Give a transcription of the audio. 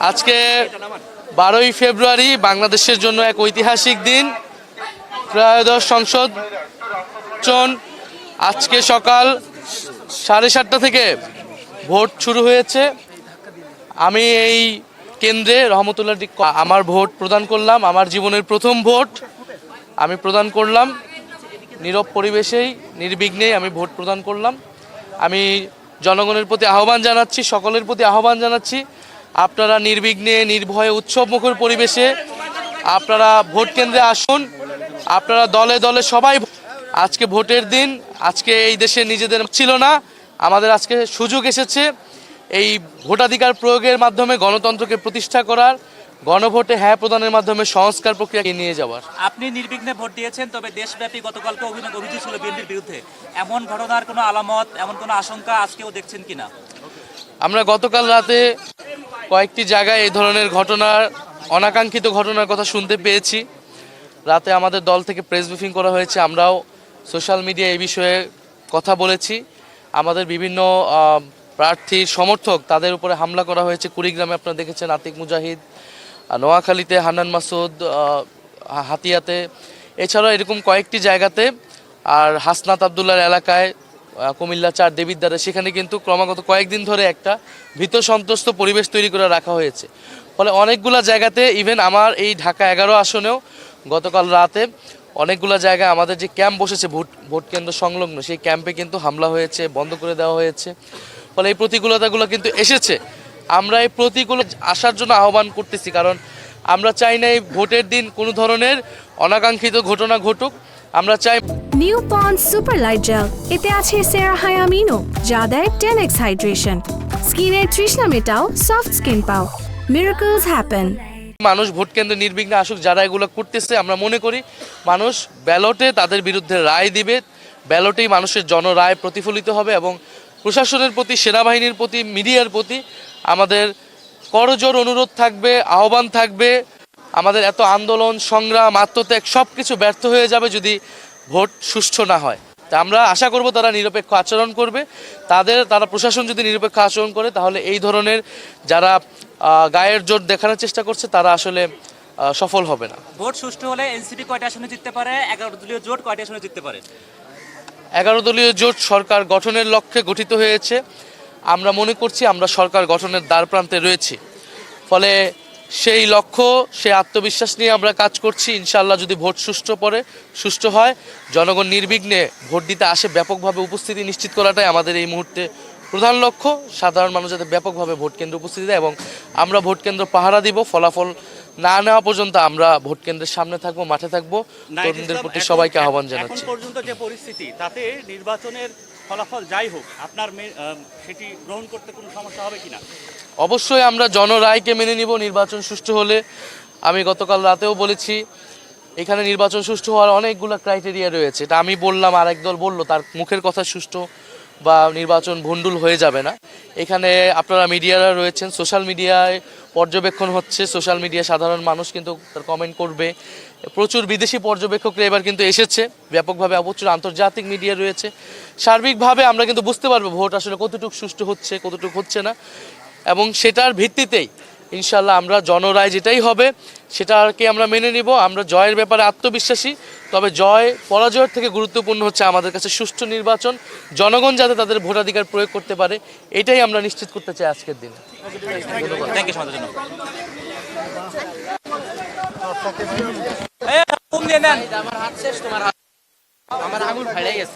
আজকে 12ই ফেব্রুয়ারি বাংলাদেশের জন্য এক ঐতিহাসিক দিন। ত্রয়োদশ সংসদ নির্বাচন আজকে সকাল 7:30 থেকে ভোট শুরু হয়েছে। আমি এই কেন্দ্রে রহমতুল্লাহ আমার ভোট প্রদান করলাম। আমার জীবনের প্রথম ভোট আমি প্রদান করলাম। নীরব পরিবেশেই নির্বিঘ্নেই আমি ভোট প্রদান করলাম। আমি জনগণের প্রতি আহ্বান জানাচ্ছি, সকলের প্রতি আহ্বান জানাচ্ছি, আপনারা নির্বিঘ্নে নির্ভয়ে উৎসবমুখর পরিবেশে আপনারা ভোট কেন্দ্রে আসুন। আপনারা দলে দলে সবাই, আজকে ভোটের দিন, আজকে এই দেশে নিজেদের ছিল না, আমাদের আজকে সুযোগ এসেছে এই ভোটাধিকার প্রয়োগের মাধ্যমে গণতন্ত্রকে প্রতিষ্ঠা করার, গণভোটে হ্যাঁ প্রদানের মাধ্যমে সংস্কার প্রক্রিয়াকে নিয়ে যাওয়ার। আপনি নির্বিঘ্নে ভোট দিয়েছেন, তবে দেশব্যাপী গতকালকে অভিযোগ ছিল বিএনপির বিরুদ্ধে। এমন ঘটনার কোনো আলামত, এমন কোনো আশঙ্কা আজকেও দেখছেন কিনা? আমরা গতকাল রাতে কয়েকটি জায়গায় এই ধরনের ঘটনার, অনাকাঙ্ক্ষিত ঘটনার কথা শুনতে পেয়েছি। রাতে আমাদের দল থেকে প্রেস ব্রিফিং করা হয়েছে, আমরাও সোশ্যাল মিডিয়ায় এই বিষয়ে কথা বলেছি। আমাদের বিভিন্ন প্রার্থীর সমর্থক, তাদের উপরে হামলা করা হয়েছে। কুড়িগ্রামে আপনারা দেখেছেন আতিক মুজাহিদ, নোয়াখালীতে হান্নান মাসুদ, হাতিয়াতে, এছাড়াও এরকম কয়েকটি জায়গাতে, আর হাসনাত আবদুল্লার এলাকায় কুমিল্লা 4 দেবিদ্বারে, সেখানে কিন্তু ক্রমাগত কয়েকদিন ধরে একটা ভীত সন্ত্রস্ত পরিবেশ তৈরি করে রাখা হয়েছে। ফলে অনেকগুলো জায়গাতে, ইভেন আমার এই ঢাকা 11 আসনেও গতকাল রাতে অনেকগুলো জায়গায় আমাদের যে ক্যাম্প বসেছে ভোট কেন্দ্র সংলগ্ন, সেই ক্যাম্পে কিন্তু হামলা হয়েছে, বন্ধ করে দেওয়া হয়েছে। ফলে এই প্রতিকূলতাগুলো কিন্তু এসেছে। আমরা এই প্রতিকূল আসার জন্য আহ্বান করতেছি, কারণ আমরা চাই না এই ভোটের দিন কোনো ধরনের অনাকাঙ্ক্ষিত ঘটনা ঘটুক। আমরা চাই নিউ পন্ড সুপার লাইট জেল, এতে আছে সেরাহায়ামিনো, যা দেয় 10x হাইড্রেশন। স্কিনের তৃষ্ণা মেটাও, সফট স্কিন পাও, মিরাকলস হ্যাপেন। মানুষ ভোট কেন্দ্রে নির্বিঘ্নে আসুক। যারা এগুলো করতেছে, আমরা মনে করি মানুষ ব্যালটে তাদের বিরুদ্ধে রায় দিবে, ব্যালটেই মানুষের জনরায় প্রতিফলিত হবে। এবং প্রশাসনের প্রতি, সেনাবাহিনীর প্রতি, মিডিয়ার প্রতি আমাদের করজোড় অনুরোধ থাকবে, আহ্বান থাকবে। আমাদের এত আন্দোলন, সংগ্রাম, আত্মত্যাগ সব কিছু ব্যর্থ হয়ে যাবে যদি ভোট সুষ্ঠু না হয়। তা আমরা আশা করব তারা নিরপেক্ষ আচরণ করবে। তারা প্রশাসন যদি নিরপেক্ষ আচরণ করে, তাহলে এই ধরনের যারা গায়ের জোর দেখানোর চেষ্টা করছে, তারা আসলে সফল হবে না। ভোট সুষ্ঠু হলে এনসিপি কয়টা আসনে জিততে পারে? 11 দলীয় জোট কয়টা আসনে জিততে পারে? 11 দলীয় জোট সরকার গঠনের লক্ষ্যে গঠিত হয়েছে। আমরা মনে করছি আমরা সরকার গঠনের দ্বারপ্রান্তে রয়েছি। ফলে সেই লক্ষ্য, সেই আত্মবিশ্বাস নিয়ে আমরা কাজ করছি। ইনশাআল্লাহ যদি ভোট সুষ্ঠু হয়, জনগণ নির্বিঘ্নে ভোট দিতে আসে, ব্যাপকভাবে উপস্থিতি নিশ্চিত করাটাই আমাদের এই মুহূর্তে প্রধান লক্ষ্য। সাধারণ মানুষ যাতে ব্যাপকভাবে ভোট কেন্দ্রে উপস্থিতি দেয় এবং আমরা ভোট কেন্দ্র পাহারা দিব। ফলাফল না নেওয়া পর্যন্ত আমরা ভোট কেন্দ্রের সামনে থাকবো, মাঠে থাকবো। তরুণদের প্রতি সবাইকে আহ্বান জানাচ্ছি। এখন পর্যন্ত যে পরিস্থিতি, তাতে নির্বাচনের ফলাফল যাই হোক, আপনার সেটি গ্রহণ করতে কোনো সমস্যা হবে কিনা? অবশ্যই আমরা জনরায়কে মেনে নিব নির্বাচন সুষ্ঠু হলে। আমি গতকাল রাতেও বলেছি, এখানে নির্বাচন সুষ্ঠু হওয়ার অনেকগুলো ক্রাইটেরিয়া রয়েছে। এটা আমি বললাম, আর একদল বলল, তার মুখের কথা সুষ্ঠু বা নির্বাচন ভণ্ডুল হয়ে যাবে না। এখানে আপনারা মিডিয়ারা রয়েছেন, সোশ্যাল মিডিয়ায় পর্যবেক্ষণ হচ্ছে, সোশ্যাল মিডিয়া সাধারণ মানুষ কিন্তু তার কমেন্ট করবে। প্রচুর বিদেশি পর্যবেক্ষকরা এবার কিন্তু এসেছে ব্যাপকভাবে, প্রচুর আন্তর্জাতিক মিডিয়া রয়েছে। সার্বিকভাবে আমরা কিন্তু বুঝতে পারবো ভোট আসলে কতটুকু সুষ্ঠু হচ্ছে, কতটুকু হচ্ছে না। এবং সেটার ভিত্তিতেই ইনশাল্লাহ আমরা জনরায় যেটাই হবে সেটাকে আমরা মেনে নিব। আমরা জয়ের ব্যাপারে আত্মবিশ্বাসী, তবে পরাজয়ের থেকে গুরুত্বপূর্ণ হচ্ছে আমাদের কাছে সুষ্ঠু নির্বাচন, জনগণ যাতে তাদের ভোটাধিকার প্রয়োগ করতে পারে, এটাই আমরা নিশ্চিত করতে চাই আজকের দিনে। আমার আঙুল ফাইড়াই গেছে।